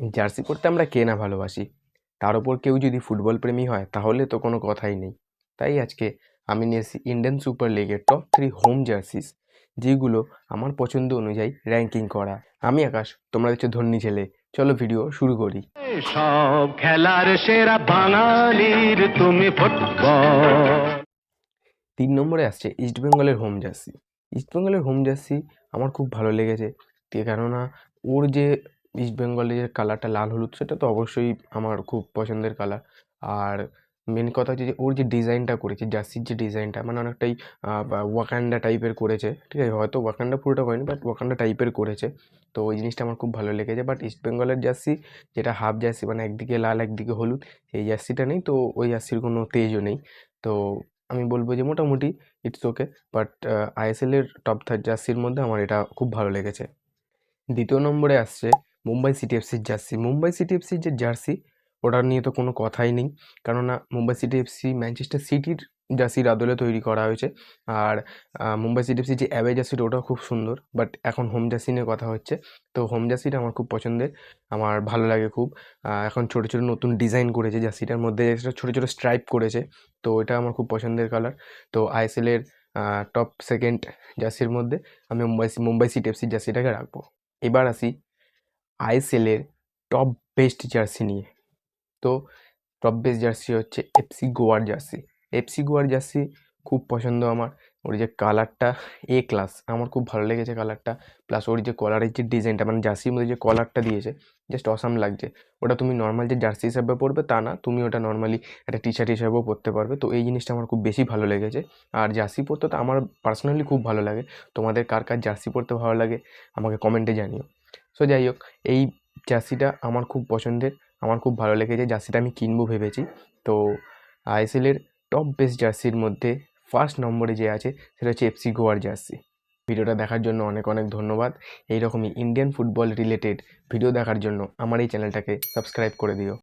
Jersey পরতে আমরা কে না ভালোবাসি, তার ওপর কেউ যদি ফুটবল প্রেমী হয় তাহলে তো কোনো কথাই নেই। তাই আজকে আমি নিয়ে এসেছি ইন্ডিয়ান সুপার লিগের টপ 3 হোম জার্সিস, যেগুলো আমার পছন্দ অনুযায়ী র্যাঙ্কিং করা। আমি আকাশ, তোমরা হচ্ছে ধন্যী ছেলে। চলো ভিডিও শুরু করি। সব খেলার সেরা বাঙালির তুমি ফুটবল। 3 নম্বরে আসছে ইস্টবেঙ্গলের হোম জার্সি। ইস্টবেঙ্গলের হোম জার্সি আমার খুব ভালো লেগেছে, কেননা ওর যে ইস্টবেঙ্গলের যে কালারটা লাল হলুদ, সেটা তো অবশ্যই আমার খুব পছন্দের কালার। আর মেন কথা হচ্ছে যে ওর যে ডিজাইনটা করেছে, জার্সির যে ডিজাইনটা মানে অনেকটাই ওয়াকান্ডা টাইপের করেছে। ঠিক আছে, হয়তো ওয়াকান্ডা পুরোটা হয়নি, বাট ওয়াকান্ডা টাইপের করেছে। তো ওই জিনিসটা আমার খুব ভালো লেগেছে। বাট ইস্টবেঙ্গলের জার্সি যেটা হাফ জার্সি, মানে একদিকে লাল একদিকে হলুদ, সেই জার্সিটা নেই। তো ওই জার্সির কোনো তেজও নেই। তো আমি বলবো যে মোটামুটি ইটস ওকে। বাট আইএসএলের টপ জার্সির মধ্যে আমার এটা খুব ভালো লেগেছে। দ্বিতীয় নম্বরে আসছে মুম্বাই সিটি এফসির জার্সি। মুম্বাই সিটি এফসির যে জার্সি, ওটা নিয়ে তো কোনো কথাই নেই, কেননা মুম্বাই সিটি এফসি ম্যানচেস্টার সিটির জার্সির আদলে তৈরি করা হয়েছে। আর মুম্বাই সিটি এফসির যে অ্যাওয়ে জার্সিটা, ওটাও খুব সুন্দর। বাট এখন হোম জার্সি নিয়ে কথা হচ্ছে, তো হোম জার্সিটা আমার খুব পছন্দের, আমার ভালো লাগে খুব। এখন ছোটো ছোটো নতুন ডিজাইন করেছে জার্সিটার মধ্যে, ছোটো ছোটো স্ট্রাইপ করেছে, তো এটা আমার খুব পছন্দের কালার। তো আইএসএলের টপ 2nd জার্সির মধ্যে আমি মুম্বাই সিটি এফসির জার্সিটাকে রাখবো। এবার আসি আইএসএলের টপ বেস্ট জার্সি নিয়ে। তো টপ বেস্ট জার্সি হচ্ছে এফসি গোয়ার জার্সি। এফসি গোয়ার জার্সি খুব পছন্দ আমার। ওর যে কালারটা ক্লাস, আমার খুব ভালো লেগেছে কালারটা। প্লাস ওর যে কলারের যে ডিজাইনটা, মানে জার্সির মধ্যে যে কলারটা দিয়েছে, জাস্ট অসাম লাগছে। ওটা তুমি নর্মাল যে জার্সি হিসাবে পরবে তা না, তুমি ওটা নর্মালি একটা টি শার্ট হিসাবেও পরতে পারবে। তো এই জিনিসটা আমার খুব বেশি ভালো লেগেছে। আর জার্সি পরতে তো আমার পার্সোনালি খুব ভালো লাগে। তোমাদের কার কার জার্সি পরতে ভালো লাগে আমাকে কমেন্টে জানিও। সো যাই হোক, এই জার্সিটা আমার খুব পছন্দের, আমার খুব ভালো লেগেছে। জার্সিটা আমি কিনবো ভেবেছি। তো আইএসএলের টপ বেস্ট জার্সির মধ্যে ফার্স্ট নম্বরে যে আছে সেটা হচ্ছে এফসি গোয়ার জার্সি। ভিডিওটা দেখার জন্য অনেক অনেক ধন্যবাদ। এইরকমই ইন্ডিয়ান ফুটবল রিলেটেড ভিডিও দেখার জন্য আমার এই চ্যানেলটাকে সাবস্ক্রাইব করে দিও।